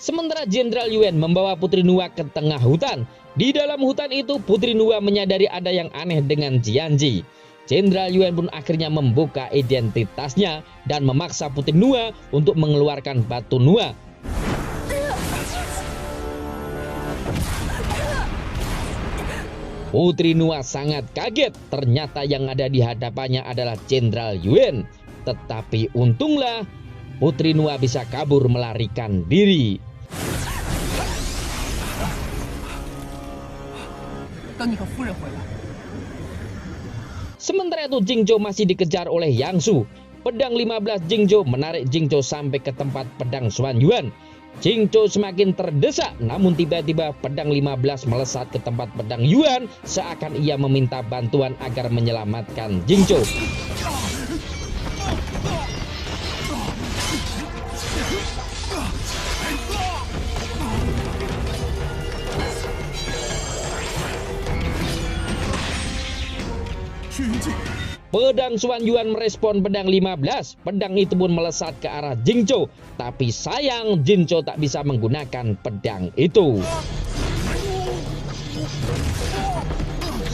Sementara Jenderal Yuan membawa Putri Nuwa ke tengah hutan. Di dalam hutan itu Putri Nuwa menyadari ada yang aneh dengan Jianji. Jenderal Yuan pun akhirnya membuka identitasnya dan memaksa Putri Nuwa untuk mengeluarkan batu Nuwa. Putri Nuwa sangat kaget, ternyata yang ada di hadapannya adalah Jenderal Yuan. Tetapi untunglah Putri Nuwa bisa kabur melarikan diri. Sementara itu Jingzhou masih dikejar oleh Yang Su. Pedang 15 Jingzhou menarik Jingzhou sampai ke tempat pedang Xuan Yuan. Jingzhou semakin terdesak, namun tiba-tiba pedang 15 melesat ke tempat pedang Yuan seakan ia meminta bantuan agar menyelamatkan Jingzhou. Pedang Xuan Yuan merespon pedang 15. Pedang itu pun melesat ke arah Jingzhou. Tapi sayang Jingzhou tak bisa menggunakan pedang itu.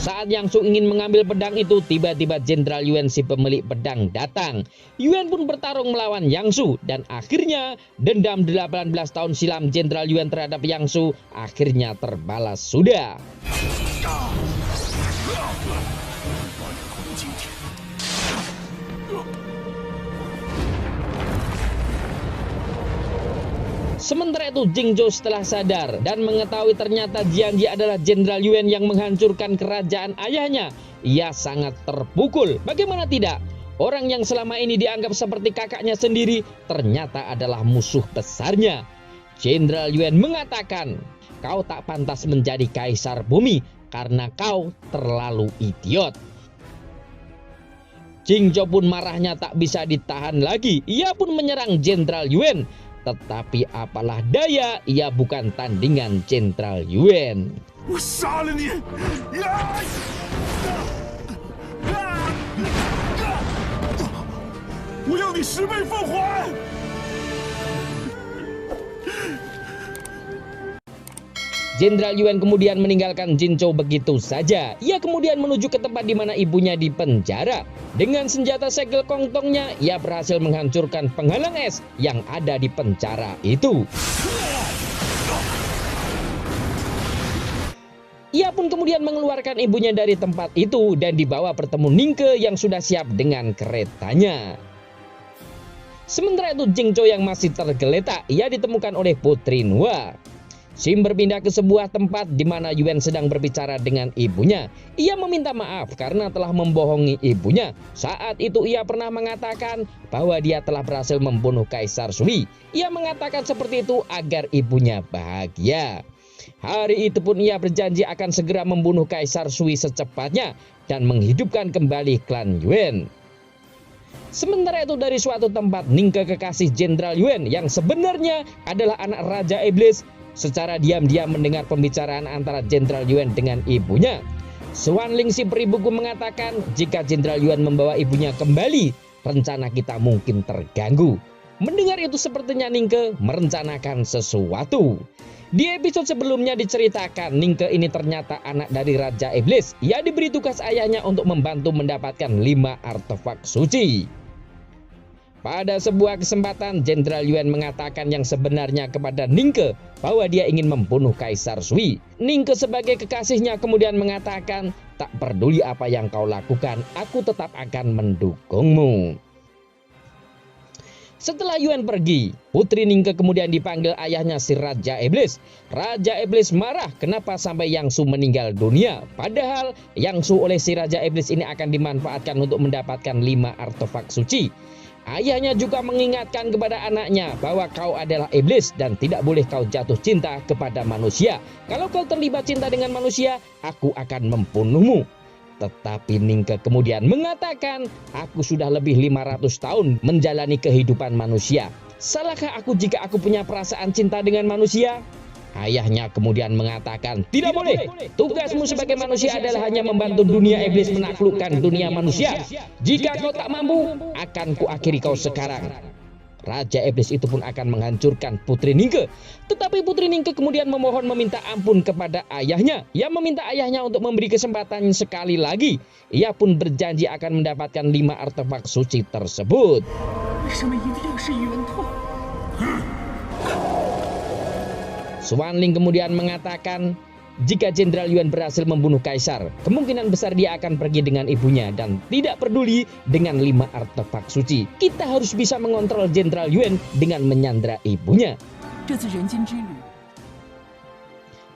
Saat Yang Su ingin mengambil pedang itu, tiba-tiba Jenderal Yuan si pemilik pedang datang. Yuan pun bertarung melawan Yang Su. Dan akhirnya dendam 18 tahun silam Jenderal Yuan terhadap Yang Su akhirnya terbalas sudah. Sementara itu Jingzhou setelah sadar dan mengetahui ternyata Jianji adalah Jenderal Yuan yang menghancurkan kerajaan ayahnya, ia sangat terpukul. Bagaimana tidak? Orang yang selama ini dianggap seperti kakaknya sendiri ternyata adalah musuh besarnya. Jenderal Yuan mengatakan, "Kau tak pantas menjadi kaisar bumi karena kau terlalu idiot." Jingzhou pun marahnya tak bisa ditahan lagi. Ia pun menyerang Jenderal Yuan. Tetapi apalah daya, ia bukan tandingan Jenderal Yuan. Jenderal Yuan kemudian meninggalkan Jingzhou begitu saja. Ia kemudian menuju ke tempat di mana ibunya dipenjara. Dengan senjata segel kongtongnya, ia berhasil menghancurkan penghalang es yang ada di penjara itu. Ia pun kemudian mengeluarkan ibunya dari tempat itu dan dibawa bertemu Ningke yang sudah siap dengan keretanya. Sementara itu Jingzhou yang masih tergeletak, ia ditemukan oleh Putri Nuwa. Sim berpindah ke sebuah tempat di mana Yuan sedang berbicara dengan ibunya. Ia meminta maaf karena telah membohongi ibunya. Saat itu ia pernah mengatakan bahwa dia telah berhasil membunuh Kaisar Sui. Ia mengatakan seperti itu agar ibunya bahagia. Hari itu pun ia berjanji akan segera membunuh Kaisar Sui secepatnya dan menghidupkan kembali klan Yuan. Sementara itu dari suatu tempat Ningke kekasih Jenderal Yuan yang sebenarnya adalah anak Raja Iblis secara diam-diam mendengar pembicaraan antara Jenderal Yuan dengan ibunya. Xuanling si peri buku mengatakan jika Jenderal Yuan membawa ibunya kembali, rencana kita mungkin terganggu. Mendengar itu sepertinya Ningke merencanakan sesuatu. Di episode sebelumnya diceritakan Ningke ini ternyata anak dari Raja Iblis. Ia diberi tugas ayahnya untuk membantu mendapatkan 5 artefak suci. Pada sebuah kesempatan Jenderal Yuan mengatakan yang sebenarnya kepada Ningke bahwa dia ingin membunuh Kaisar Sui. Ningke sebagai kekasihnya kemudian mengatakan, "Tak peduli apa yang kau lakukan, aku tetap akan mendukungmu." Setelah Yuan pergi, Putri Ningke kemudian dipanggil ayahnya si Raja Iblis. Raja Iblis marah kenapa sampai Yang Su meninggal dunia. Padahal Yang Su oleh si Raja Iblis ini akan dimanfaatkan untuk mendapatkan 5 artefak suci. Ayahnya juga mengingatkan kepada anaknya bahwa kau adalah iblis dan tidak boleh kau jatuh cinta kepada manusia. Kalau kau terlibat cinta dengan manusia, aku akan membunuhmu. Tetapi Ningke kemudian mengatakan, aku sudah lebih 500 tahun menjalani kehidupan manusia. Salahkah aku jika aku punya perasaan cinta dengan manusia? Ayahnya kemudian mengatakan, tidak boleh. Tugasmu sebagai manusia adalah hanya membantu dunia iblis menaklukkan dunia manusia. Jika kau tak mampu, akan kuakhiri kau sekarang. Raja Iblis itu pun akan menghancurkan Putri Ningke. Tetapi Putri Ningke kemudian memohon meminta ampun kepada ayahnya. Ia meminta ayahnya untuk memberi kesempatan sekali lagi. Ia pun berjanji akan mendapatkan 5 artefak suci tersebut. Xuan Ling kemudian mengatakan, jika Jenderal Yuan berhasil membunuh Kaisar, kemungkinan besar dia akan pergi dengan ibunya dan tidak peduli dengan 5 artefak suci. Kita harus bisa mengontrol Jenderal Yuan dengan menyandra ibunya.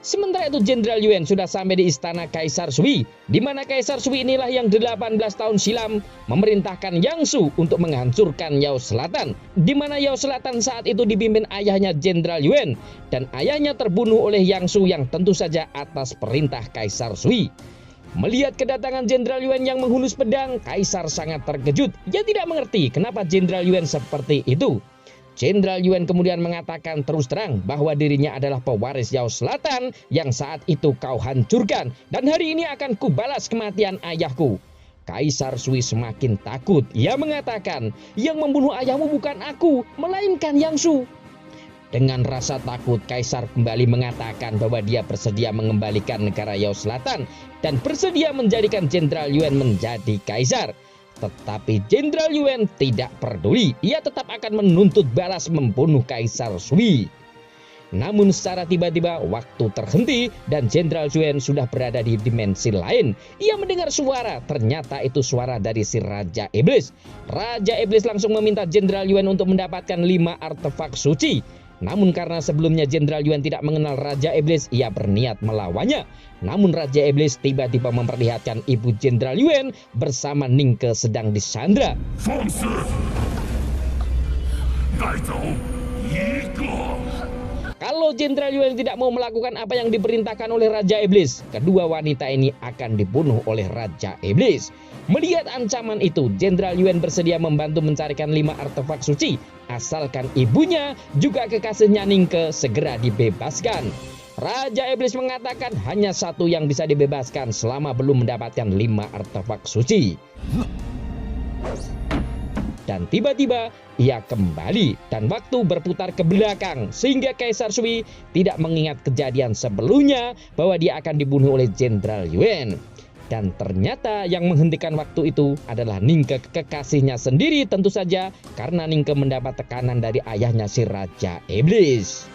Sementara itu Jenderal Yuan sudah sampai di istana Kaisar Sui, di mana Kaisar Sui inilah yang 18 tahun silam memerintahkan Yang Su untuk menghancurkan Yao Selatan, di mana Yao Selatan saat itu dipimpin ayahnya Jenderal Yuan, dan ayahnya terbunuh oleh Yang Su yang tentu saja atas perintah Kaisar Sui. Melihat kedatangan Jenderal Yuan yang menghunus pedang, Kaisar sangat terkejut. Dia tidak mengerti kenapa Jenderal Yuan seperti itu. Jenderal Yuan kemudian mengatakan terus terang bahwa dirinya adalah pewaris Yao Selatan yang saat itu kau hancurkan, dan hari ini akan kubalas kematian ayahku. Kaisar Sui semakin takut. Ia mengatakan, yang membunuh ayahmu bukan aku, melainkan Yang Su. Dengan rasa takut, Kaisar kembali mengatakan bahwa dia bersedia mengembalikan negara Yao Selatan dan bersedia menjadikan Jenderal Yuan menjadi kaisar. Tetapi Jenderal Yuan tidak peduli. Ia tetap akan menuntut balas membunuh Kaisar Sui. Namun secara tiba-tiba waktu terhenti dan Jenderal Yuan sudah berada di dimensi lain. Ia mendengar suara, ternyata itu suara dari si Raja Iblis. Raja Iblis langsung meminta Jenderal Yuan untuk mendapatkan 5 artefak suci. Namun karena sebelumnya Jenderal Yuan tidak mengenal Raja Iblis, ia berniat melawannya. Namun Raja Iblis tiba-tiba memperlihatkan ibu Jenderal Yuan bersama Ningke sedang disandra. Kalau Jenderal Yuan tidak mau melakukan apa yang diperintahkan oleh Raja Iblis, kedua wanita ini akan dibunuh oleh Raja Iblis. Melihat ancaman itu, Jenderal Yuan bersedia membantu mencarikan 5 artefak suci, asalkan ibunya juga kekasihnya Ningke segera dibebaskan. Raja Iblis mengatakan hanya satu yang bisa dibebaskan selama belum mendapatkan 5 artefak suci. Dan tiba-tiba ia kembali dan waktu berputar ke belakang sehingga Kaisar Sui tidak mengingat kejadian sebelumnya bahwa dia akan dibunuh oleh Jenderal Yuan. Dan ternyata yang menghentikan waktu itu adalah Ningke, kekasihnya sendiri tentu saja, karena Ningke mendapat tekanan dari ayahnya si Raja Iblis.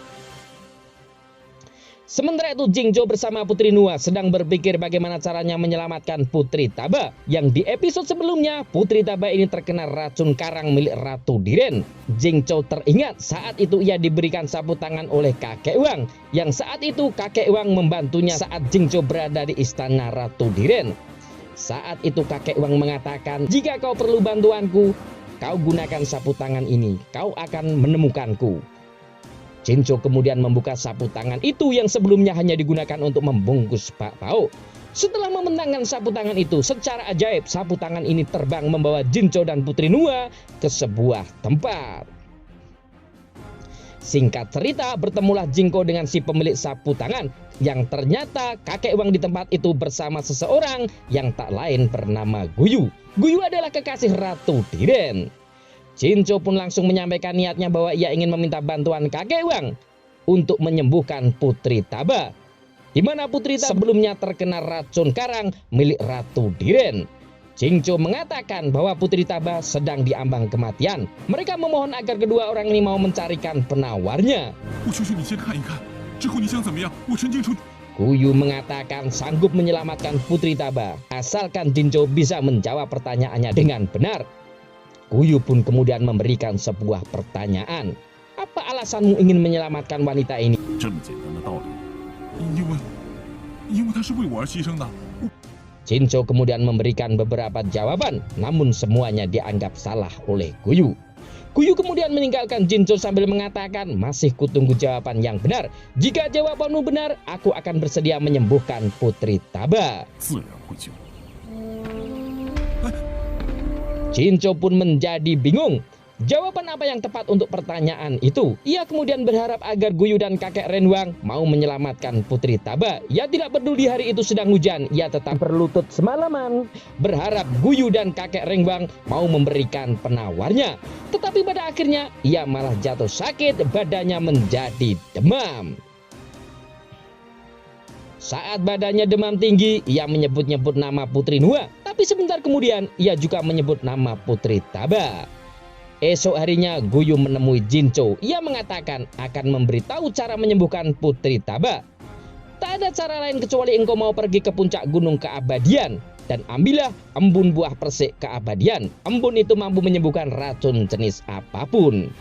Sementara itu Jingzhou bersama Putri Nuwa sedang berpikir bagaimana caranya menyelamatkan Putri Taba. Yang di episode sebelumnya Putri Taba ini terkena racun karang milik Ratu Diren. Jingzhou teringat saat itu ia diberikan sapu tangan oleh kakek Wang, yang saat itu kakek Wang membantunya saat Jingzhou berada di istana Ratu Diren. Saat itu kakek Wang mengatakan, jika kau perlu bantuanku, kau gunakan sapu tangan ini, kau akan menemukanku. Jingzhou kemudian membuka sapu tangan itu yang sebelumnya hanya digunakan untuk membungkus bakpao. Setelah membentangkan sapu tangan itu, secara ajaib sapu tangan ini terbang membawa Jingzhou dan Putri Nuwa ke sebuah tempat. Singkat cerita, bertemulah Jingzhou dengan si pemilik sapu tangan, yang ternyata kakek Wang di tempat itu bersama seseorang yang tak lain bernama Guyu. Guyu adalah kekasih Ratu Diren. Jingzhou pun langsung menyampaikan niatnya bahwa ia ingin meminta bantuan kakek Wang untuk menyembuhkan Putri Taba, di mana Putri Taba sebelumnya terkena racun karang milik Ratu Diren. Jingzhou mengatakan bahwa Putri Taba sedang diambang kematian. Mereka memohon agar kedua orang ini mau mencarikan penawarnya. Guyu mengatakan sanggup menyelamatkan Putri Taba asalkan Jingzhou bisa menjawab pertanyaannya dengan benar. Guyu pun kemudian memberikan sebuah pertanyaan. Apa alasanmu ingin menyelamatkan wanita ini? Jingzhou kemudian memberikan beberapa jawaban, namun semuanya dianggap salah oleh Guyu. Guyu kemudian meninggalkan Jingzhou sambil mengatakan, masih kutunggu jawaban yang benar. Jika jawabanmu benar, aku akan bersedia menyembuhkan Putri Taba. Jingzhou pun menjadi bingung. Jawaban apa yang tepat untuk pertanyaan itu? Ia kemudian berharap agar Guyu dan kakek Renwang mau menyelamatkan Putri Taba. Ia tidak peduli hari itu sedang hujan, ia tetap berlutut semalaman berharap Guyu dan kakek Renwang mau memberikan penawarnya. Tetapi pada akhirnya ia malah jatuh sakit, badannya menjadi demam. Saat badannya demam tinggi, ia menyebut-nyebut nama Putri Nuwa. Tapi sebentar kemudian ia juga menyebut nama Putri Taba. Esok harinya Guyu menemui Jincho. Ia mengatakan akan memberitahu cara menyembuhkan Putri Taba. Tak ada cara lain kecuali engkau mau pergi ke puncak gunung keabadian dan ambillah embun buah persik keabadian. Embun itu mampu menyembuhkan racun jenis apapun.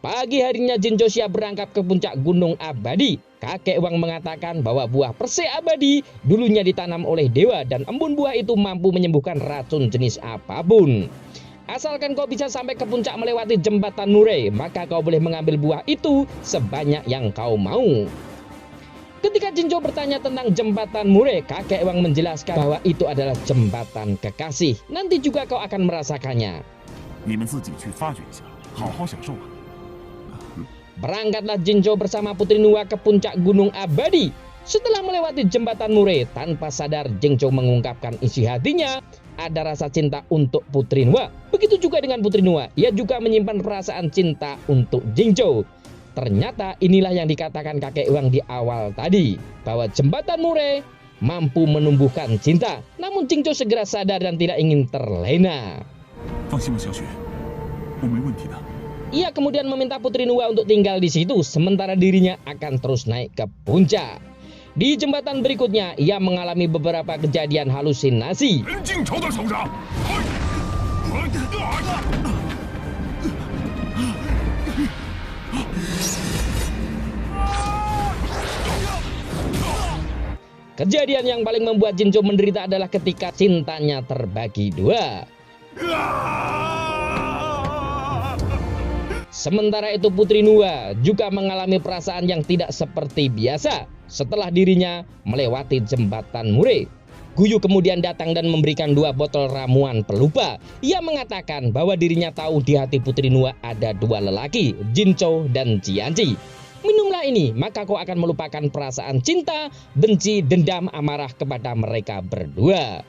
Pagi harinya Jincho siap berangkat ke puncak gunung abadi. Kakek Wang mengatakan bahwa buah persik abadi dulunya ditanam oleh dewa dan embun buah itu mampu menyembuhkan racun jenis apapun. Asalkan kau bisa sampai ke puncak melewati jembatan Murray, maka kau boleh mengambil buah itu sebanyak yang kau mau. Ketika Jincho bertanya tentang jembatan Murray, kakek Wang menjelaskan bahwa itu adalah jembatan kekasih. Nanti juga kau akan merasakannya. Berangkatlah Jincho bersama Putri Nuwa ke puncak gunung abadi. Setelah melewati jembatan Murray, tanpa sadar Jincho mengungkapkan isi hatinya. Ada rasa cinta untuk Putri Nuwa. Begitu juga dengan Putri Nuwa, ia juga menyimpan perasaan cinta untuk Jincho. Ternyata inilah yang dikatakan kakek Wang di awal tadi, bahwa jembatan Murray mampu menumbuhkan cinta. Namun Jincho segera sadar dan tidak ingin terlena. Ia kemudian meminta Putri Nuwa untuk tinggal di situ, sementara dirinya akan terus naik ke puncak. Di jembatan berikutnya, ia mengalami beberapa kejadian halusinasi. Kejadian yang paling membuat Jincho menderita adalah ketika cintanya terbagi dua. Sementara itu Putri Nuwa juga mengalami perasaan yang tidak seperti biasa setelah dirinya melewati jembatan Murray. Guyu kemudian datang dan memberikan 2 botol ramuan pelupa. Ia mengatakan bahwa dirinya tahu di hati Putri Nuwa ada 2 lelaki, Jincho dan Jianji. Minumlah ini, maka kau akan melupakan perasaan cinta, benci, dendam, amarah kepada mereka berdua.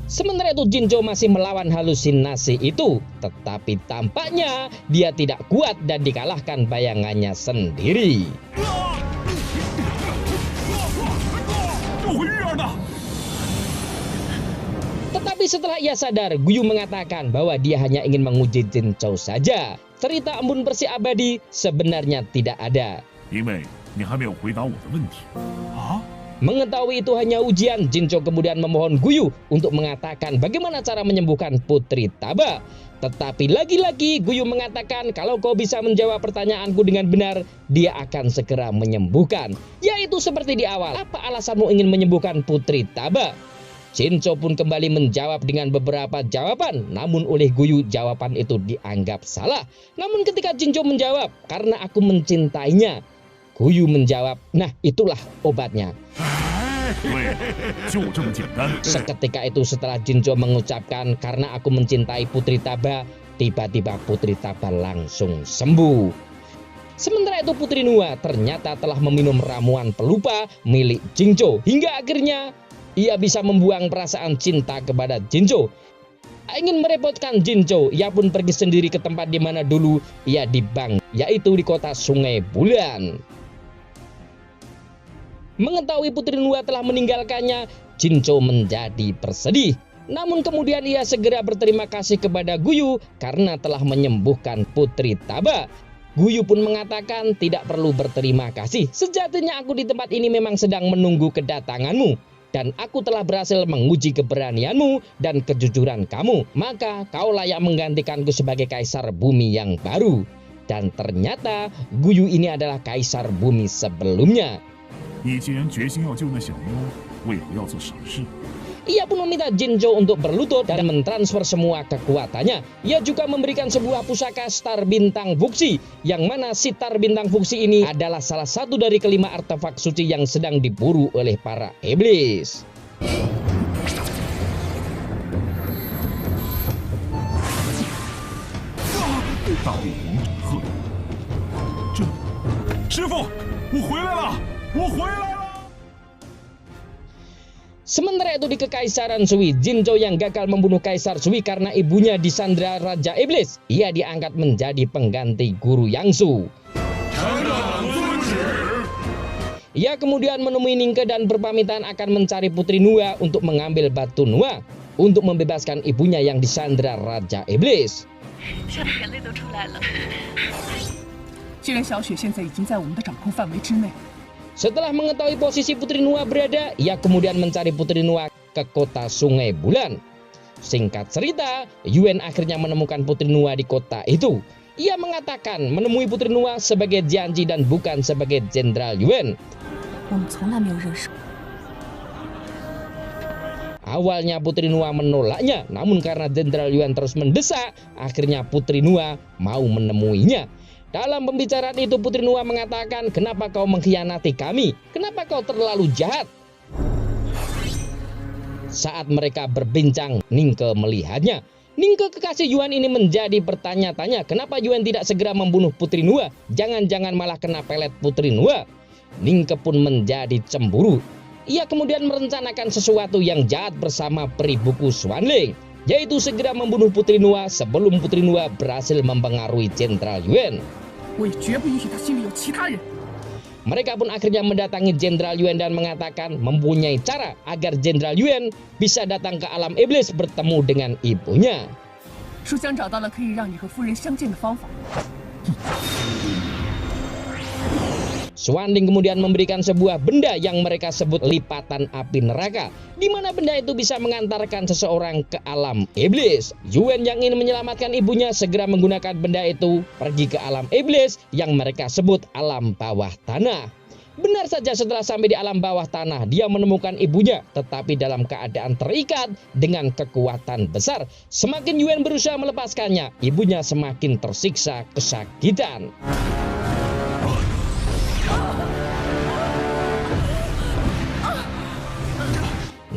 Sementara itu Jincho masih melawan halusinasi itu, tetapi tampaknya dia tidak kuat dan dikalahkan bayangannya sendiri. Tetapi setelah ia sadar, Guyu mengatakan bahwa dia hanya ingin menguji Jincho saja. Cerita embun bersih abadi sebenarnya tidak ada. Mengetahui itu hanya ujian, Jincho kemudian memohon Guyu untuk mengatakan bagaimana cara menyembuhkan Putri Taba. Tetapi lagi-lagi Guyu mengatakan kalau kau bisa menjawab pertanyaanku dengan benar, dia akan segera menyembuhkan. Yaitu seperti di awal, apa alasanmu ingin menyembuhkan Putri Taba? Jincho pun kembali menjawab dengan beberapa jawaban, namun oleh Guyu jawaban itu dianggap salah. Namun ketika Jincho menjawab, karena aku mencintainya, Guyu menjawab, nah itulah obatnya. Seketika itu setelah Jincho mengucapkan karena aku mencintai Putri Taba, tiba-tiba Putri Taba langsung sembuh. Sementara itu Putri Nuwa ternyata telah meminum ramuan pelupa milik Jincho. Hingga akhirnya ia bisa membuang perasaan cinta kepada Jincho. Ingin merepotkan Jincho, ia pun pergi sendiri ke tempat di mana dulu ia dibang, yaitu di kota Sungai Bulan. Mengetahui Putri Nuwa telah meninggalkannya, Jincho menjadi bersedih. Namun kemudian ia segera berterima kasih kepada Guyu karena telah menyembuhkan Putri Taba. Guyu pun mengatakan tidak perlu berterima kasih. Sejatinya aku di tempat ini memang sedang menunggu kedatanganmu. Dan aku telah berhasil menguji keberanianmu dan kejujuran kamu. Maka kau layak menggantikanku sebagai kaisar bumi yang baru. Dan ternyata Guyu ini adalah kaisar bumi sebelumnya. Ia pun meminta Jincho untuk berlutut dan mentransfer semua kekuatannya. Ia juga memberikan sebuah pusaka Star Bintang Fuksi, yang mana Sitar Bintang Fuksi ini adalah salah satu dari kelima artefak suci yang sedang diburu oleh para iblis. 师傅，我回来了，我回来了。 Sementara itu di Kekaisaran Sui, Jinzhou yang gagal membunuh Kaisar Sui karena ibunya disandra Raja Iblis, ia diangkat menjadi pengganti guru Yangsu. Ia kemudian menemui Ningke dan berpamitan akan mencari Putri Nua untuk mengambil batu Nua untuk membebaskan ibunya yang disandra Raja Iblis. 笑得眼泪都出来了。既然小雪现在已经在我们的掌控范围之内。 Setelah mengetahui posisi Putri Nua berada, ia kemudian mencari Putri Nua ke kota Sungai Bulan. Singkat cerita, Yuan akhirnya menemukan Putri Nua di kota itu. Ia mengatakan menemui Putri Nua sebagai Jianji dan bukan sebagai Jenderal Yuan. Awalnya Putri Nua menolaknya, namun karena Jenderal Yuan terus mendesak, akhirnya Putri Nua mau menemuinya. Dalam pembicaraan itu Putri Nua mengatakan, kenapa kau mengkhianati kami? Kenapa kau terlalu jahat? Saat mereka berbincang, Ningke melihatnya. Ningke kekasih Yuan ini menjadi bertanya-tanya, kenapa Yuan tidak segera membunuh Putri Nua? Jangan-jangan malah kena pelet Putri Nua. Ningke pun menjadi cemburu. Ia kemudian merencanakan sesuatu yang jahat bersama peri buku Xuanling, yaitu segera membunuh Putri Nua sebelum Putri Nua berhasil mempengaruhi Jenderal Yuan. Mereka pun akhirnya mendatangi Jenderal Yuan dan mengatakan mempunyai cara agar Jenderal Yuan bisa datang ke alam iblis bertemu dengan ibunya. Xuanling kemudian memberikan sebuah benda yang mereka sebut lipatan api neraka, di mana benda itu bisa mengantarkan seseorang ke alam iblis. Yuan yang ingin menyelamatkan ibunya segera menggunakan benda itu pergi ke alam iblis yang mereka sebut alam bawah tanah. Benar saja, setelah sampai di alam bawah tanah, dia menemukan ibunya, tetapi dalam keadaan terikat dengan kekuatan besar. Semakin Yuan berusaha melepaskannya, ibunya semakin tersiksa kesakitan.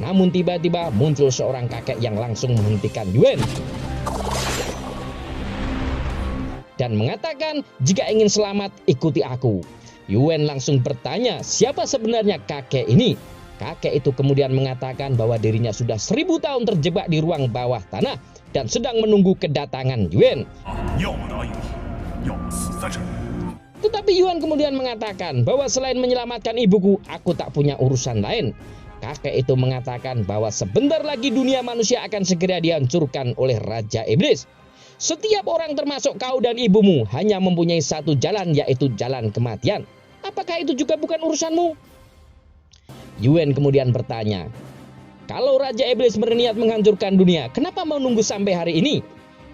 Namun tiba-tiba muncul seorang kakek yang langsung menghentikan Yuan dan mengatakan, jika ingin selamat ikuti aku. Yuan langsung bertanya, siapa sebenarnya kakek ini? Kakek itu kemudian mengatakan bahwa dirinya sudah 1000 tahun terjebak di ruang bawah tanah dan sedang menunggu kedatangan Yuan. Tetapi Yuan kemudian mengatakan bahwa selain menyelamatkan ibuku, aku tak punya urusan lain. Kakek itu mengatakan bahwa sebentar lagi dunia manusia akan segera dihancurkan oleh Raja Iblis. Setiap orang termasuk kau dan ibumu hanya mempunyai satu jalan, yaitu jalan kematian. Apakah itu juga bukan urusanmu? Yuan kemudian bertanya, kalau Raja Iblis berniat menghancurkan dunia, kenapa mau nunggu sampai hari ini?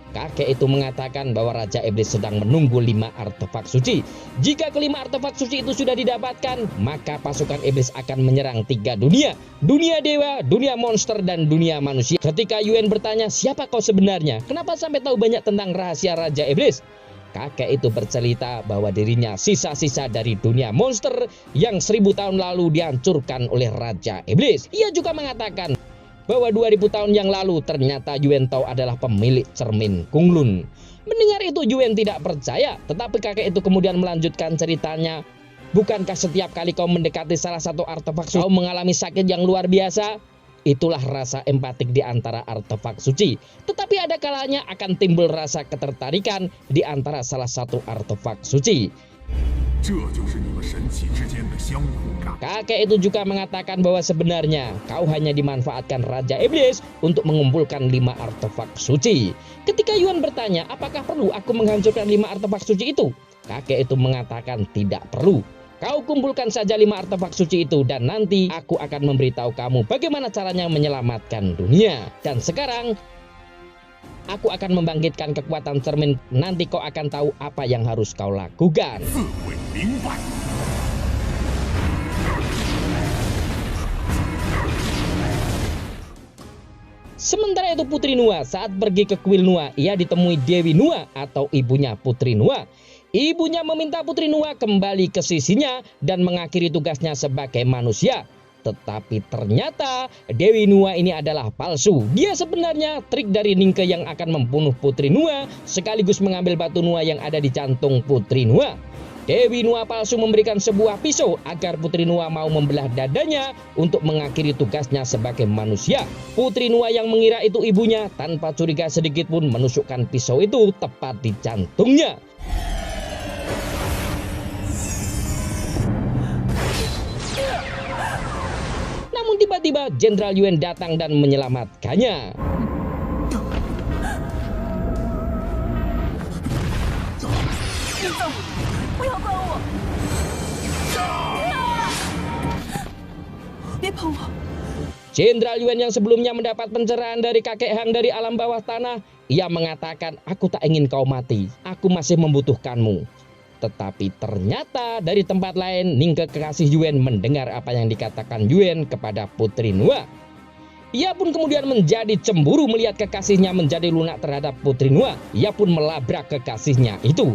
Kakek itu mengatakan bahwa Raja Iblis sedang menunggu 5 artefak suci. Jika kelima artefak suci itu sudah didapatkan, maka pasukan iblis akan menyerang 3 dunia. Dunia dewa, dunia monster, dan dunia manusia. Ketika Yuan bertanya, siapa kau sebenarnya? Kenapa sampai tahu banyak tentang rahasia Raja Iblis? Kakek itu bercerita bahwa dirinya sisa-sisa dari dunia monster yang 1000 tahun lalu dihancurkan oleh Raja Iblis. Ia juga mengatakan bahwa 2000 tahun yang lalu ternyata Yuan Tao adalah pemilik cermin Kunlun. Mendengar itu Yuan tidak percaya, tetapi kakek itu kemudian melanjutkan ceritanya. Bukankah setiap kali kau mendekati salah satu artefak suci, kau mengalami sakit yang luar biasa? Itulah rasa empatik di antara artefak suci. Tetapi ada kalanya akan timbul rasa ketertarikan di antara salah satu artefak suci. Kakek itu juga mengatakan bahwa sebenarnya kau hanya dimanfaatkan Raja Iblis untuk mengumpulkan 5 artefak suci. Ketika Yuan bertanya, apakah perlu aku menghancurkan 5 artefak suci itu? Kakek itu mengatakan tidak perlu. Kau kumpulkan saja 5 artefak suci itu dan nanti aku akan memberitahu kamu bagaimana caranya menyelamatkan dunia. Dan sekarang aku akan membangkitkan kekuatan cermin. Nanti kau akan tahu apa yang harus kau lakukan. Sementara itu Putri Nua saat pergi ke kuil Nua, ia ditemui Dewi Nua atau ibunya Putri Nua. Ibunya meminta Putri Nua kembali ke sisinya dan mengakhiri tugasnya sebagai manusia. Tetapi ternyata Dewi Nua ini adalah palsu. Dia sebenarnya trik dari Ningke yang akan membunuh Putri Nua sekaligus mengambil batu Nua yang ada di jantung Putri Nua. Dewi Nuwa palsu memberikan sebuah pisau agar Putri Nuwa mau membelah dadanya untuk mengakhiri tugasnya sebagai manusia. Putri Nuwa yang mengira itu ibunya tanpa curiga sedikit pun menusukkan pisau itu tepat di jantungnya. Namun tiba-tiba Jenderal Yuan datang dan menyelamatkannya. 林总，不要管我！别碰我！ Jenderal Yuan yang sebelumnya mendapat pencerahan dari kakek Hang dari alam bawah tanah, ia mengatakan, aku tak ingin kau mati, aku masih membutuhkanmu. Tetapi ternyata dari tempat lain, Ningke kekasih Yuan mendengar apa yang dikatakan Yuan kepada Putri Nuwa. Ia pun kemudian menjadi cemburu melihat kekasihnya menjadi lunak terhadap Putri Nuwa. Ia pun melabrak kekasihnya itu.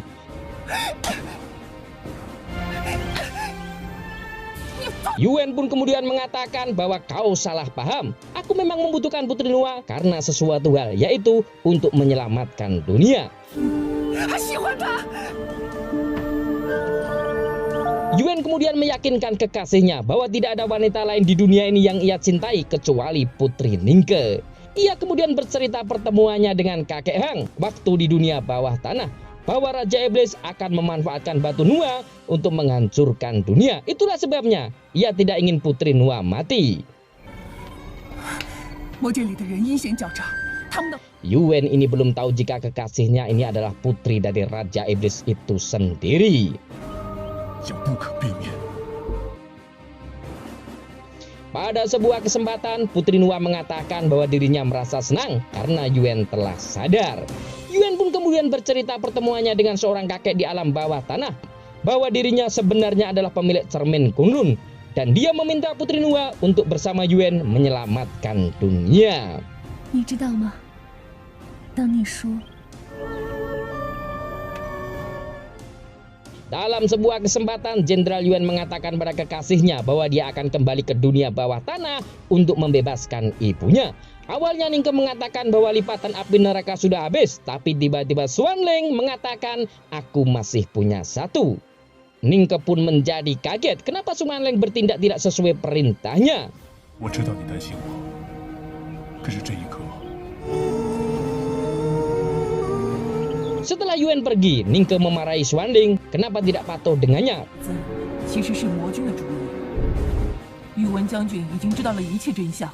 Yuan pun kemudian mengatakan bahwa kau salah paham. Aku memang membutuhkan Putri Nuwa karena sesuatu hal, yaitu untuk menyelamatkan dunia. Yuan kemudian meyakinkan kekasihnya bahwa tidak ada wanita lain di dunia ini yang ia cintai kecuali Putri Ningke. Ia kemudian bercerita pertemuannya dengan kakek Hang waktu di dunia bawah tanah, bahwa Raja Iblis akan memanfaatkan batu Nuwa untuk menghancurkan dunia. Itulah sebabnya ia tidak ingin Putri Nuwa mati. Yuan ini belum tahu jika kekasihnya ini adalah putri dari Raja Iblis itu sendiri. Pada sebuah kesempatan, Putri Nuwa mengatakan bahwa dirinya merasa senang karena Yuan telah sadar. Yuan pun kemudian bercerita pertemuannya dengan seorang kakek di alam bawah tanah, bahwa dirinya sebenarnya adalah pemilik cermin Kunlun, dan dia meminta Putri Nuwa untuk bersama Yuan menyelamatkan dunia. 你知道吗？当你说 Dalam sebuah kesempatan, Jenderal Yuan mengatakan pada kekasihnya bahwa dia akan kembali ke dunia bawah tanah untuk membebaskan ibunya. Awalnya Ningke mengatakan bahwa lipatan api neraka sudah habis, tapi tiba-tiba Xuanling mengatakan, aku masih punya satu. Ningke pun menjadi kaget, kenapa Xuanling bertindak tidak sesuai perintahnya. 我知道你担心我，可是这一刻， Setelah Yuan pergi, Ningke memarahi Xuanling, kenapa tidak patuh dengannya. 其实是魔君的主意。宇文将军已经知道了一切真相。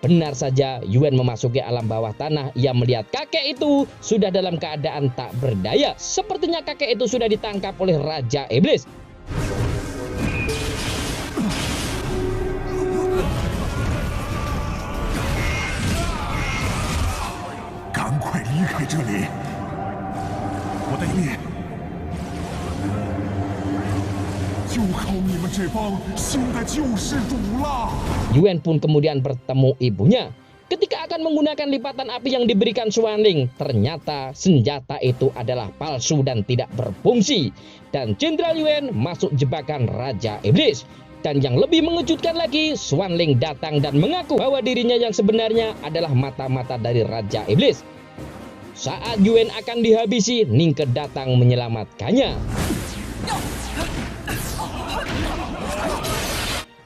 Benar saja, Yuan memasuki alam bawah tanah. Ia melihat kakek itu sudah dalam keadaan tak berdaya. Sepertinya kakek itu sudah ditangkap oleh Raja Iblis. 赶快离开这里！我的命就靠你们这帮新的救世主了。 Yuan pun kemudian bertemu ibunya. Ketika akan menggunakan lipatan api yang diberikan Xuanling, ternyata senjata itu adalah palsu dan tidak berfungsi. Dan Jenderal Yuan masuk jebakan Raja Iblis. Dan yang lebih mengejutkan lagi, Xuanling datang dan mengaku bahwa dirinya yang sebenarnya adalah mata-mata dari Raja Iblis. Saat Yuan akan dihabisi, Ningke datang menyelamatkannya.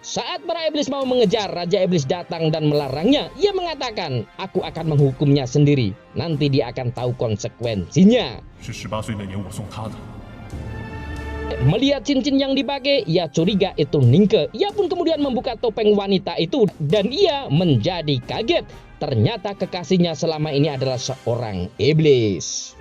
Saat para iblis mau mengejar, Raja Iblis datang dan melarangnya. Ia mengatakan, aku akan menghukumnya sendiri. Nanti dia akan tahu konsekuensinya. 是18岁那年我送他的。 Melihat cincin yang dipakai, ia curiga itu Ningke. Ia pun kemudian membuka topeng wanita itu dan ia menjadi kaget. Ternyata kekasihnya selama ini adalah seorang iblis.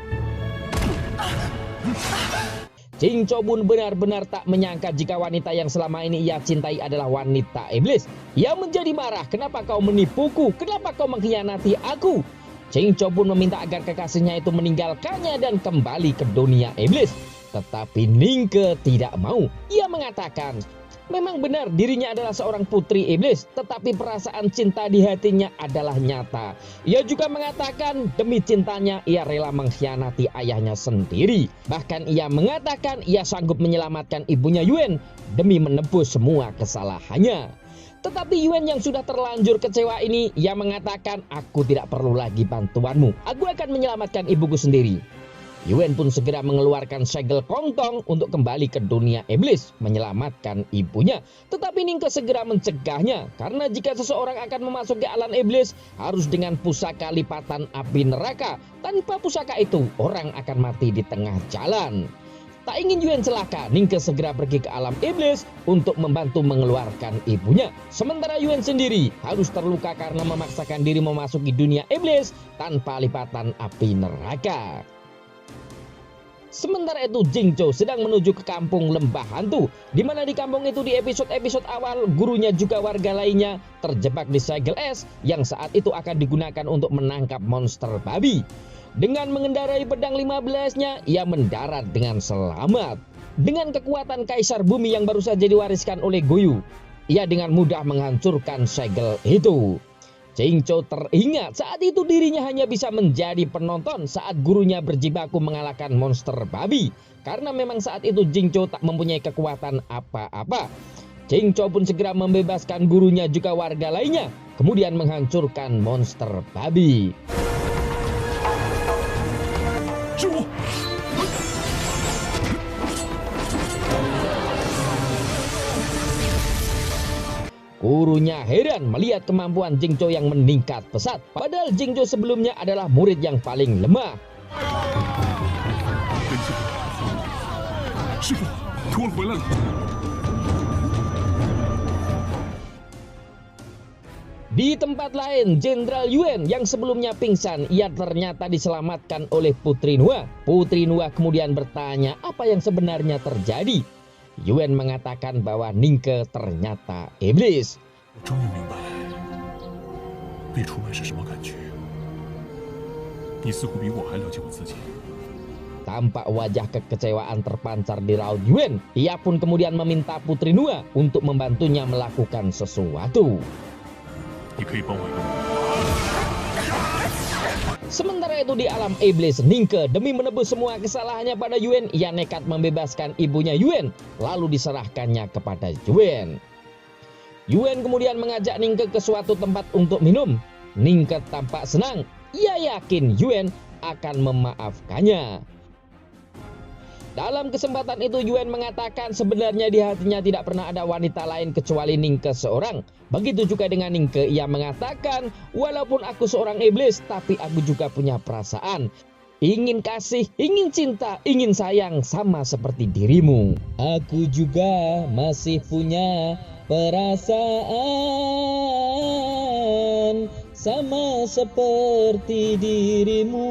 Jing Chobun benar-benar tak menyangka jika wanita yang selama ini ia cintai adalah wanita iblis. Ia menjadi marah, kenapa kau menipuku? Kenapa kau mengkhianati aku? Jing Chobun meminta agar kekasihnya itu meninggalkannya dan kembali ke dunia iblis. Tetapi Ningke tidak mau. Ia mengatakan, memang benar dirinya adalah seorang putri iblis, tetapi perasaan cinta di hatinya adalah nyata. Ia juga mengatakan demi cintanya ia rela mengkhianati ayahnya sendiri. Bahkan ia mengatakan ia sanggup menyelamatkan ibunya Yuan demi menebus semua kesalahannya. Tetapi Yuan yang sudah terlanjur kecewa ini, ia mengatakan, aku tidak perlu lagi bantuanmu. Aku akan menyelamatkan ibuku sendiri. Yuan pun segera mengeluarkan segel Kongtong untuk kembali ke dunia iblis menyelamatkan ibunya. Tetapi Ningke segera mencegahnya karena jika seseorang akan memasuki alam iblis harus dengan pusaka lipatan api neraka. Tanpa pusaka itu orang akan mati di tengah jalan. Tak ingin Yuan celaka, Ningke segera pergi ke alam iblis untuk membantu mengeluarkan ibunya. Sementara Yuan sendiri harus terluka karena memaksakan diri memasuki dunia iblis tanpa lipatan api neraka. Sementara itu Jingzhou sedang menuju ke kampung lembah hantu, di mana di kampung itu di episode-episode awal gurunya juga warga lainnya terjebak di segel es yang saat itu akan digunakan untuk menangkap monster babi. Dengan mengendarai pedang 15-nya, ia mendarat dengan selamat. Dengan kekuatan Kaisar Bumi yang baru saja diwariskan oleh Goyu, ia dengan mudah menghancurkan segel itu. Jingzhou teringat saat itu dirinya hanya bisa menjadi penonton saat gurunya berjibaku mengalahkan monster babi. Karena memang saat itu Jingzhou tak mempunyai kekuatan apa-apa. Jingzhou pun segera membebaskan gurunya juga warga lainnya, kemudian menghancurkan monster babi. Gurunya heran melihat kemampuan Jingzhou yang meningkat pesat. Padahal Jingzhou sebelumnya adalah murid yang paling lemah. Di tempat lain, Jenderal Yuan yang sebelumnya pingsan, ia ternyata diselamatkan oleh Putri Nuwa. Putri Nuwa kemudian bertanya apa yang sebenarnya terjadi. Yuan mengatakan bahwa Ningke ternyata iblis. Tampak wajah kekecewaan terpancar di raut Yuan. Ia pun kemudian meminta Putri Nuwa untuk membantunya melakukan sesuatu. Sementara itu di alam iblis, Ningke demi menebus semua kesalahannya pada Yuan, ia nekat membebaskan ibunya Yuan, lalu diserahkannya kepada Yuan. Yuan kemudian mengajak Ningke ke suatu tempat untuk minum. Ningke tampak senang, ia yakin Yuan akan memaafkannya. Dalam kesempatan itu Yuan mengatakan sebenarnya di hatinya tidak pernah ada wanita lain kecuali Ningke seorang. Begitu juga dengan Ningke, ia mengatakan walaupun aku seorang iblis tapi aku juga punya perasaan. Ingin kasih, ingin cinta, ingin sayang sama seperti dirimu. Aku juga masih punya perasaan sama seperti dirimu.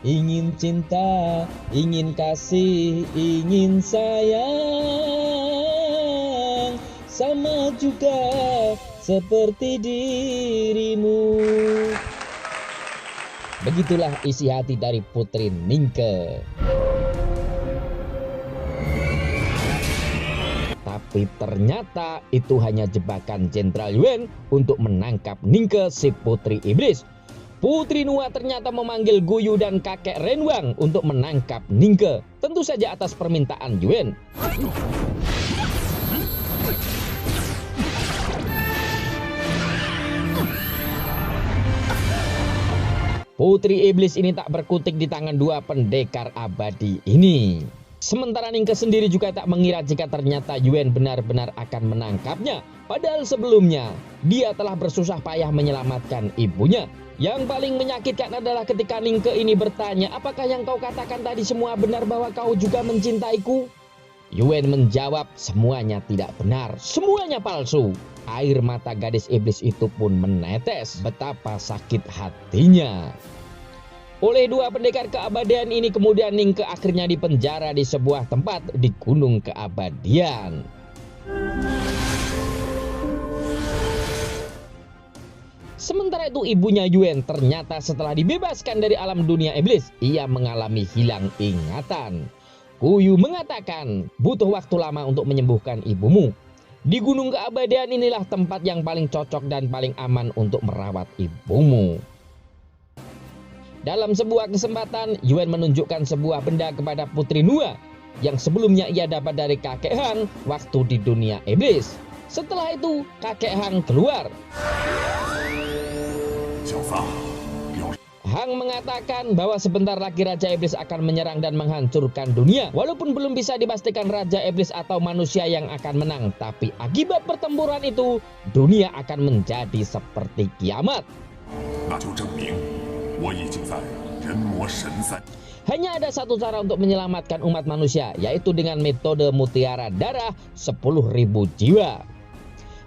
Ingin cinta, ingin kasih, ingin sayang sama juga seperti dirimu. Begitulah isi hati dari Putri Ningke. Tapi ternyata itu hanya jebakan Jenderal Yuan untuk menangkap Ningke si Putri Iblis. Putri Nuwa ternyata memanggil Goyu dan kakek Renwang untuk menangkap Ningke. Tentu saja atas permintaan Yuan. Putri Iblis ini tak berkutik di tangan dua pendekar abadi ini. Sementara Ningke sendiri juga tak mengira jika ternyata Yuan benar-benar akan menangkapnya. Padahal sebelumnya dia telah bersusah payah menyelamatkan ibunya. Yang paling menyakitkan adalah ketika Ningke ini bertanya, apakah yang kau katakan tadi semua benar bahwa kau juga mencintaiku? Yuan menjawab, semuanya tidak benar, semuanya palsu. Air mata gadis iblis itu pun menetes, betapa sakit hatinya. Oleh dua pendekar keabadian ini kemudian Ningke akhirnya dipenjara di sebuah tempat di Gunung Keabadian. Sementara itu ibunya Yuan ternyata setelah dibebaskan dari alam dunia iblis, ia mengalami hilang ingatan. Goyu mengatakan butuh waktu lama untuk menyembuhkan ibumu. Di Gunung Keabadian inilah tempat yang paling cocok dan paling aman untuk merawat ibumu. Dalam sebuah kesempatan, Yuan menunjukkan sebuah benda kepada Putri Nuwa yang sebelumnya ia dapat dari kakek Hang waktu di dunia iblis. Setelah itu, kakek Hang keluar. Hang mengatakan bahwa sebentar lagi Raja Iblis akan menyerang dan menghancurkan dunia. Walaupun belum bisa dipastikan Raja Iblis atau manusia yang akan menang, tapi akibat pertempuran itu, dunia akan menjadi seperti kiamat. 那就证明我已经在人魔神散。 Hanya ada satu cara untuk menyelamatkan umat manusia, yaitu dengan metode mutiara darah 10.000 jiwa.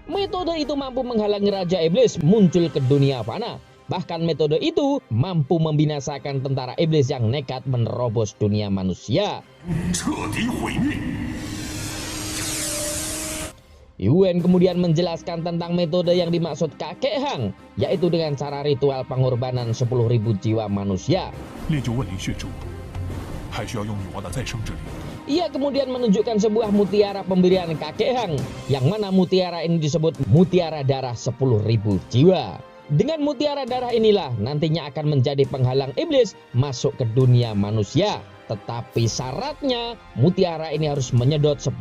Metode itu mampu menghalangi Raja Iblis muncul ke dunia fana. Bahkan metode itu mampu membinasakan tentara iblis yang nekat menerobos dunia manusia. 彻底毁灭。 Yuan kemudian menjelaskan tentang metode yang dimaksud kakek Hang, yaitu dengan cara ritual pengorbanan 10.000 jiwa manusia. 烈酒问灵血主，还需要用女娲的再生之力。 Ia kemudian menunjukkan sebuah mutiara pemberian kakek Hang, yang mana mutiara ini disebut mutiara darah 10.000 jiwa. Dengan mutiara darah inilah nantinya akan menjadi penghalang iblis masuk ke dunia manusia. Tetapi syaratnya mutiara ini harus menyedot 10.000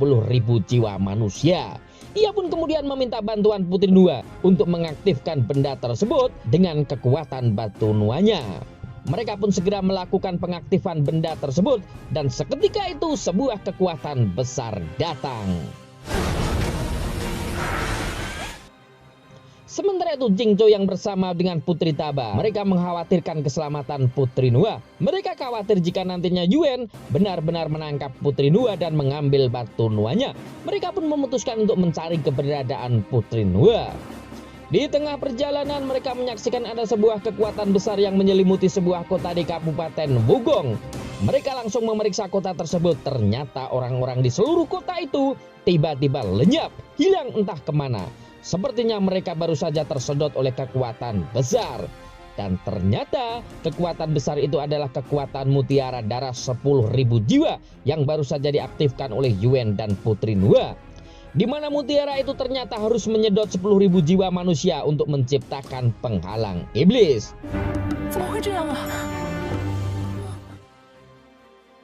jiwa manusia. Ia pun kemudian meminta bantuan Putri Nua untuk mengaktifkan benda tersebut dengan kekuatan batu nuanya. Mereka pun segera melakukan pengaktifan benda tersebut dan seketika itu sebuah kekuatan besar datang. Sementara itu Jingzhou yang bersama dengan Putri Taba, mereka mengkhawatirkan keselamatan Putri Nua. Mereka khawatir jika nantinya Yuan benar-benar menangkap Putri Nua dan mengambil batu nuanya. Mereka pun memutuskan untuk mencari keberadaan Putri Nua. Di tengah perjalanan mereka menyaksikan ada sebuah kekuatan besar yang menyelimuti sebuah kota di Kabupaten Wugong. Mereka langsung memeriksa kota tersebut. Ternyata orang-orang di seluruh kota itu tiba-tiba lenyap, hilang entah kemana. Sepertinya mereka baru saja tersedot oleh kekuatan besar. Dan ternyata kekuatan besar itu adalah kekuatan mutiara darah 10.000 jiwa yang baru saja diaktifkan oleh Yuan dan Putri Nua. Di mana mutiara itu ternyata harus menyedot 10.000 jiwa manusia untuk menciptakan penghalang iblis. 怎么会这样啊？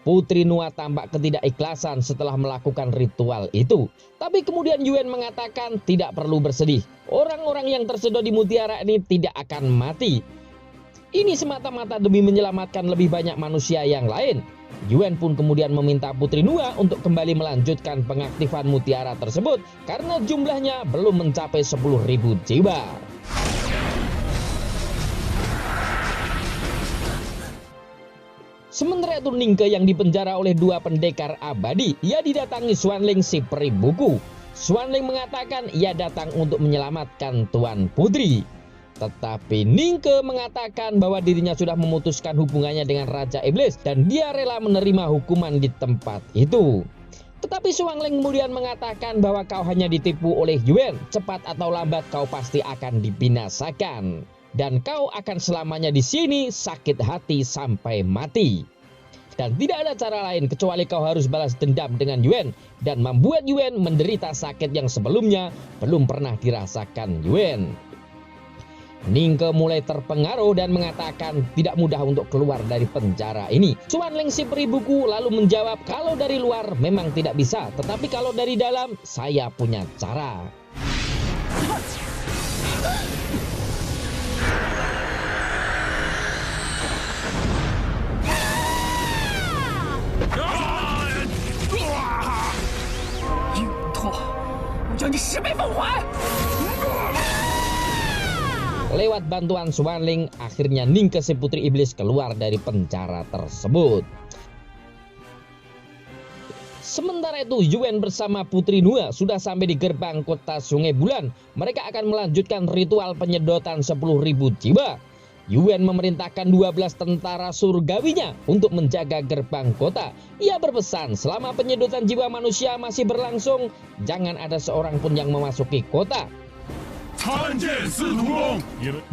Putri Nua tampak ketidakikhlasan setelah melakukan ritual itu. Tapi kemudian Yuan mengatakan tidak perlu bersedih. Orang-orang yang tersedot di mutiara ini tidak akan mati. Ini semata-mata demi menyelamatkan lebih banyak manusia yang lain. Yuan pun kemudian meminta Putri Nua untuk kembali melanjutkan pengaktifan mutiara tersebut karena jumlahnya belum mencapai 10.000 jiwa. Sementara itu Ningke yang dipenjara oleh dua pendekar abadi, ia didatangi Xuanling si peri buku. Xuanling mengatakan ia datang untuk menyelamatkan Tuan Putri. Tetapi Ningke mengatakan bahwa dirinya sudah memutuskan hubungannya dengan Raja Iblis dan dia rela menerima hukuman di tempat itu. Tetapi Xuanling kemudian mengatakan bahwa kau hanya ditipu oleh Yuan, cepat atau lambat kau pasti akan dibinasakan. Dan kau akan selamanya di sini sakit hati sampai mati. Dan tidak ada cara lain kecuali kau harus balas dendam dengan Yuan dan membuat Yuan menderita sakit yang sebelumnya belum pernah dirasakan Yuan. Ningke mulai terpengaruh dan mengatakan tidak mudah untuk keluar dari penjara ini. Xuanling si peri buku lalu menjawab kalau dari luar memang tidak bisa, tetapi kalau dari dalam saya punya cara. Lewat bantuan Xuanling, akhirnya Ningke si putri iblis keluar dari penjara tersebut. Sementara itu Yuan bersama Putri Nua sudah sampai di gerbang kota Sungai Bulan. Mereka akan melanjutkan ritual penyedotan 10.000 jiwa. Yuan memerintahkan 12 tentara surgawinya untuk menjaga gerbang kota. Ia berpesan selama penyedotan jiwa manusia masih berlangsung, jangan ada seorang pun yang memasuki kota. 12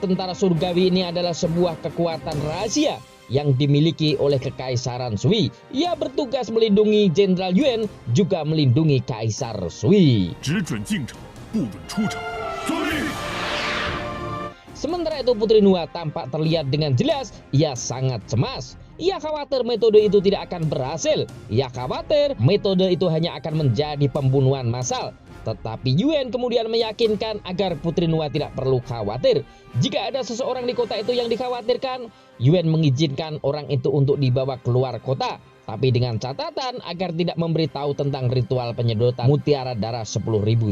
tentara surgawi ini adalah sebuah kekuatan rahasia yang dimiliki oleh Kekaisaran Sui. Ia bertugas melindungi Jenderal Yuan, juga melindungi Kaisar Sui. Sementara itu Putri Nua tampak terlihat dengan jelas ia sangat cemas. Ia khawatir metode itu tidak akan berhasil. Ia khawatir metode itu hanya akan menjadi pembunuhan massal. Tetapi Yuan kemudian meyakinkan agar Putri Nuwa tidak perlu khawatir. Jika ada seseorang di kota itu yang dikhawatirkan, Yuan mengizinkan orang itu untuk dibawa keluar kota. Tapi dengan catatan agar tidak memberitahu tentang ritual penyedotan mutiara darah 10.000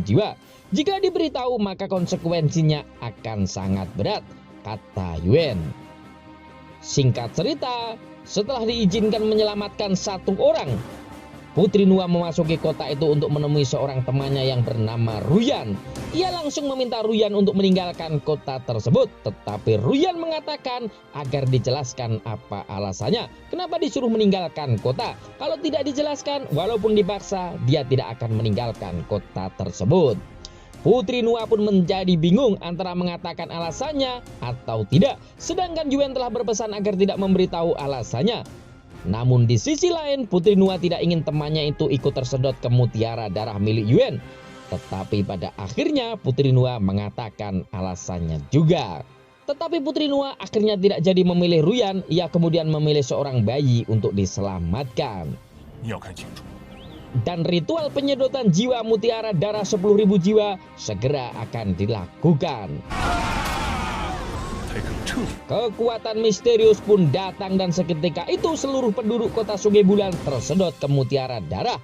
jiwa. Jika diberitahu maka konsekuensinya akan sangat berat, kata Yuan. Singkat cerita, setelah diizinkan menyelamatkan satu orang, Putri Nuwa memasuki kota itu untuk menemui seorang temannya yang bernama Ruyan. Ia langsung meminta Ruyan untuk meninggalkan kota tersebut. Tetapi Ruyan mengatakan agar dijelaskan apa alasannya. Kenapa disuruh meninggalkan kota? Kalau tidak dijelaskan, walaupun dipaksa, dia tidak akan meninggalkan kota tersebut. Putri Nuwa pun menjadi bingung antara mengatakan alasannya atau tidak. Sedangkan Yuan telah berpesan agar tidak memberitahu alasannya. Namun di sisi lain, Putri Nuwa tidak ingin temannya itu ikut tersedot ke mutiara darah milik Yuan. Tetapi pada akhirnya Putri Nuwa mengatakan alasannya juga. Tetapi Putri Nuwa akhirnya tidak jadi memilih Ruyan. Ia kemudian memilih seorang bayi untuk diselamatkan. Dan ritual penyedotan jiwa mutiara darah 10.000 jiwa segera akan dilakukan. Kekuatan misterius pun datang dan seketika itu seluruh penduduk kota Sungai Bulan tersedot ke mutiara darah.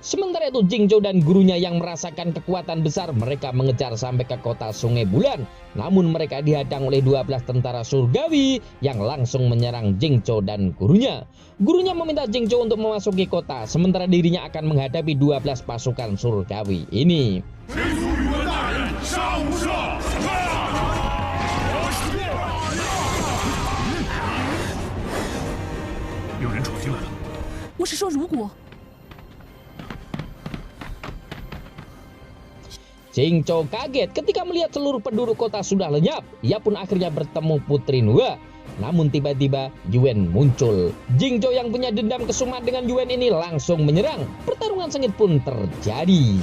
Sementara itu Jingzhou dan gurunya yang merasakan kekuatan besar, mereka mengejar sampai ke kota Sungai Bulan. Namun mereka dihadang oleh 12 tentara surgawi yang langsung menyerang Jingzhou dan gurunya. Gurunya meminta Jingzhou untuk memasuki kota, sementara dirinya akan menghadapi 12 pasukan surgawi ini. Jingzhou kaget ketika melihat seluruh penduduk kota sudah lenyap. Ia pun akhirnya bertemu Putri Nuwa. Namun tiba-tiba Yuan muncul. Jingzhou yang punya dendam kesumat dengan Yuan ini langsung menyerang. Pertarungan sengit pun terjadi.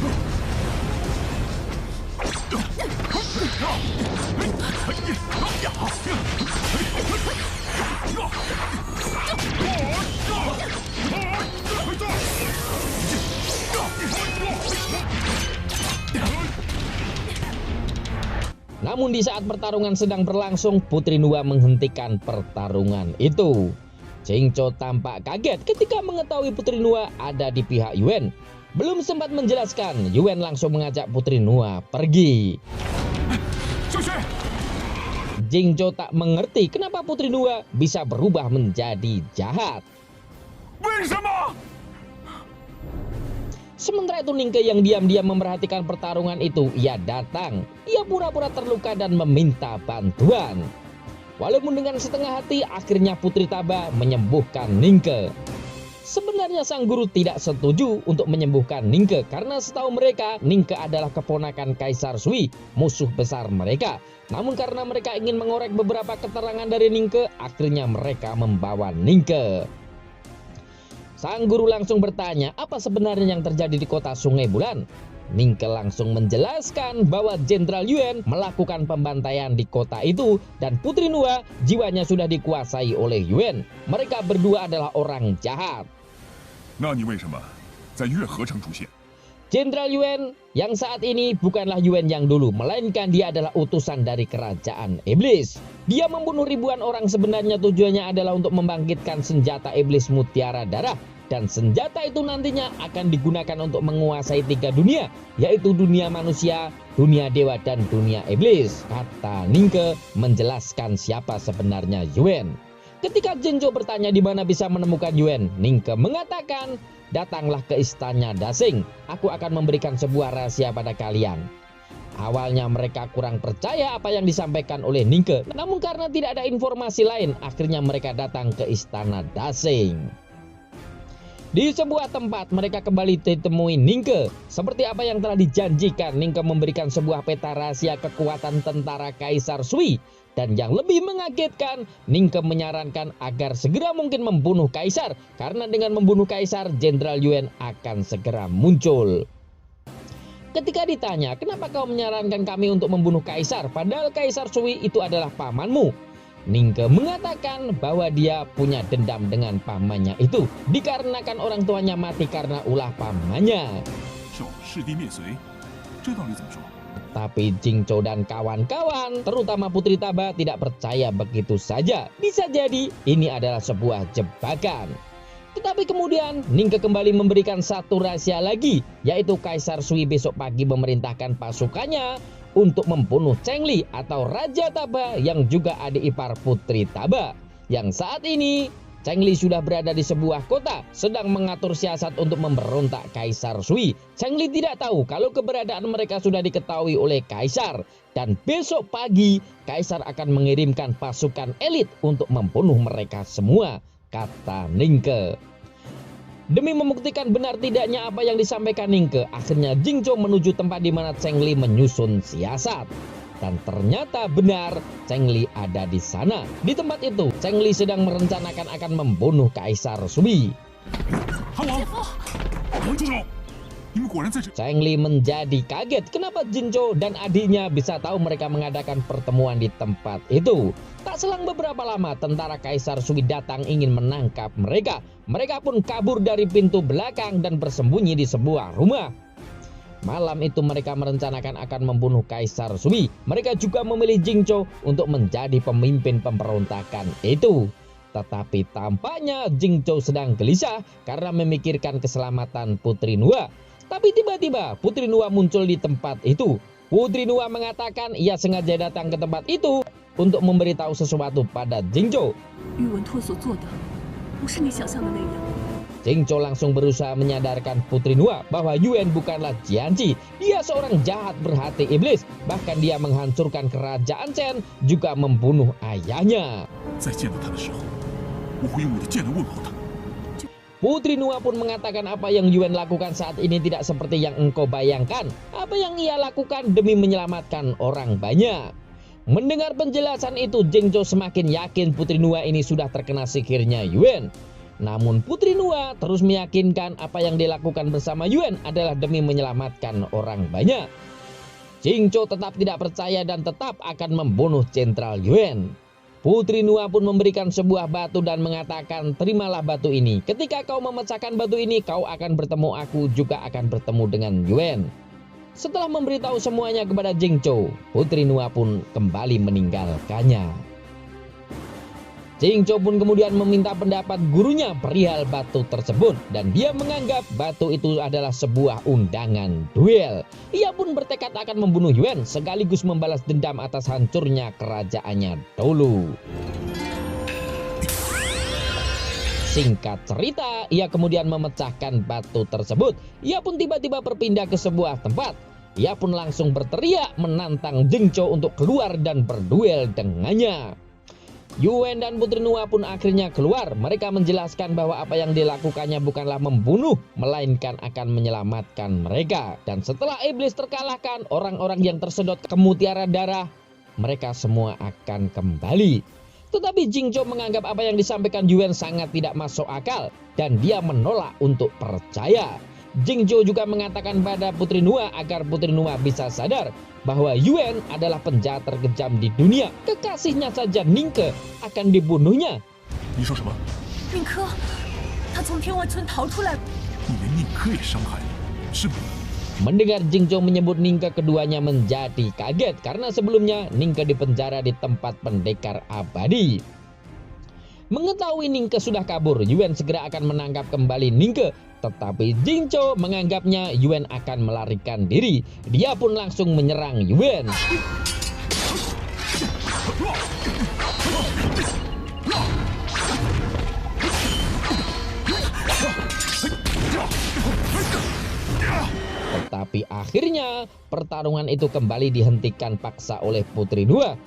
Namun di saat pertarungan sedang berlangsung, Putri Nuwa menghentikan pertarungan itu. Jingzhou tampak kaget ketika mengetahui Putri Nuwa ada di pihak Yuan. Belum sempat menjelaskan, Yuan langsung mengajak Putri Nuwa pergi. Jingzhou tak mengerti kenapa Putri Nuwa bisa berubah menjadi jahat. Sementara itu Ningke yang diam-diam memperhatikan pertarungan itu, ia datang. Ia pura-pura terluka dan meminta bantuan. Walaupun dengan setengah hati, akhirnya Putri Taba menyembuhkan Ningke. Sebenarnya sang guru tidak setuju untuk menyembuhkan Ningke karena setahu mereka Ningke adalah keponakan Kaisar Sui, musuh besar mereka. Namun karena mereka ingin mengorek beberapa keterangan dari Ningke, akhirnya mereka membawa Ningke. Sang guru langsung bertanya apa sebenarnya yang terjadi di kota Sungai Bulan. Ningke langsung menjelaskan bahwa Jenderal Yuan melakukan pembantaian di kota itu dan Putri Nuwa jiwanya sudah dikuasai oleh Yuan. Mereka berdua adalah orang jahat. Jenderal Yuan yang saat ini bukanlah Yuan yang dulu, melainkan dia adalah utusan dari kerajaan iblis. Dia membunuh ribuan orang, sebenarnya tujuannya adalah untuk membangkitkan senjata iblis mutiara darah. Dan senjata itu nantinya akan digunakan untuk menguasai 3 dunia, yaitu dunia manusia, dunia dewa, dan dunia iblis. Kata Ningke menjelaskan siapa sebenarnya Yuan. Ketika Jingzhou bertanya di mana bisa menemukan Yuan, Ningke mengatakan, datanglah ke istana Dasing. Aku akan memberikan sebuah rahasia pada kalian. Awalnya mereka kurang percaya apa yang disampaikan oleh Ningke. Namun karena tidak ada informasi lain, akhirnya mereka datang ke istana Dasing. Di sebuah tempat mereka kembali ditemui Ningke. Seperti apa yang telah dijanjikan, Ningke memberikan sebuah peta rahasia kekuatan tentara Kaisar Sui. Dan yang lebih mengagetkan, Ningke menyarankan agar segera mungkin membunuh Kaisar. Karena dengan membunuh Kaisar, Jenderal Yuan akan segera muncul. Ketika ditanya, kenapa kau menyarankan kami untuk membunuh Kaisar? Padahal Kaisar Sui itu adalah pamanmu. Ningke mengatakan bahwa dia punya dendam dengan pamannya itu dikarenakan orang tuanya mati karena ulah pamannya. 受弑弟灭随，这道理怎么说？ Tapi Jingzhou dan kawan-kawan, terutama Putri Taba, tidak percaya begitu saja. Bisa jadi ini adalah sebuah jebakan. Tetapi kemudian Ningke kembali memberikan satu rahasia lagi, yaitu Kaisar Sui besok pagi memerintahkan pasukannya untuk membunuh Chengli atau Raja Taba yang juga adik ipar Putri Taba. Yang saat ini Chengli sudah berada di sebuah kota sedang mengatur siasat untuk memberontak Kaisar Sui. Chengli tidak tahu kalau keberadaan mereka sudah diketahui oleh Kaisar. Dan besok pagi Kaisar akan mengirimkan pasukan elit untuk membunuh mereka semua, kata Ningke. Demi membuktikan benar tidaknya apa yang disampaikan Ningke, akhirnya Jingzhou menuju tempat di mana Chengli menyusun siasat. Dan ternyata benar, Chengli ada di sana. Di tempat itu, Chengli sedang merencanakan akan membunuh Kaisar Sui. 韩王，住手！你们果然在这。 Chengli menjadi kaget kenapa Jingzhou dan adiknya bisa tahu mereka mengadakan pertemuan di tempat itu. Tak selang beberapa lama, tentara Kaisar Sui datang ingin menangkap mereka. Mereka pun kabur dari pintu belakang dan bersembunyi di sebuah rumah. Malam itu mereka merencanakan akan membunuh Kaisar Sui. Mereka juga memilih Jingzhou untuk menjadi pemimpin pemberontakan itu. Tetapi tampaknya Jingzhou sedang gelisah karena memikirkan keselamatan Putri Nuwa. Tapi tiba-tiba Putri Nuwa muncul di tempat itu. Putri Nuwa mengatakan ia sengaja datang ke tempat itu untuk memberitahu sesuatu pada Jingzhou. 宇文拓所做的，不是你想象的那样。 Jingzhou langsung berusaha menyadarkan Putri Nuwa bahwa Yuan bukanlah Jianqi. Dia seorang jahat berhati iblis. Bahkan dia menghancurkan kerajaan Chen, juga membunuh ayahnya. 再见到他的时候，我会用我的剑来问候他。 Putri Nuwa pun mengatakan apa yang Yuan lakukan saat ini tidak seperti yang engkau bayangkan. Apa yang ia lakukan demi menyelamatkan orang banyak. Mendengar penjelasan itu, Jingzhou semakin yakin Putri Nuwa ini sudah terkena sihirnya Yuan. Namun Putri Nuwa terus meyakinkan apa yang dilakukan bersama Yuan adalah demi menyelamatkan orang banyak. Jingzhou tetap tidak percaya dan tetap akan membunuh Jenderal Yuan. Putri Nuwa pun memberikan sebuah batu dan mengatakan, terimalah batu ini. Ketika kau memecahkan batu ini, kau akan bertemu aku, juga akan bertemu dengan Yuan. Setelah memberitahu semuanya kepada Jingzhou, Putri Nuwa pun kembali meninggalkannya. Jingzhou pun kemudian meminta pendapat gurunya perihal batu tersebut dan dia menganggap batu itu adalah sebuah undangan duel. Ia pun bertekad akan membunuh Yuan sekaligus membalas dendam atas hancurnya kerajaannya dulu. Singkat cerita, ia kemudian memecahkan batu tersebut. Ia pun tiba-tiba berpindah ke sebuah tempat. Ia pun langsung berteriak menantang Jingzhou untuk keluar dan berduel dengannya. Yuan dan Putri Nuwa pun akhirnya keluar. Mereka menjelaskan bahwa apa yang dilakukannya bukanlah membunuh, melainkan akan menyelamatkan mereka. Dan setelah iblis terkalahkan, orang-orang yang tersedot ke mutiara darah, mereka semua akan kembali. Tetapi Jingzhou menganggap apa yang disampaikan Yuan sangat tidak masuk akal dan dia menolak untuk percaya. Jingzhou juga mengatakan pada Putri Nuwa agar Putri Nuwa bisa sadar bahwa Yuan adalah penjahat terkejam di dunia. Kekasihnya saja Ningke akan dibunuhnya. 你说什么？宁珂，他从天外村逃出来。你连宁珂也伤害了，是吗？ Mendengar Jingzhou menyebut Ningke, keduanya menjadi kaget karena sebelumnya Ningke dipenjara di tempat pendekar abadi. Mengetahui Ningke sudah kabur, Yuan segera akan menangkap kembali Ningke. Tetapi Jingzhou menganggapnya Yuan akan melarikan diri. Dia pun langsung menyerang Yuan. Tetapi akhirnya pertarungan itu kembali dihentikan paksa oleh Putri Nuwa.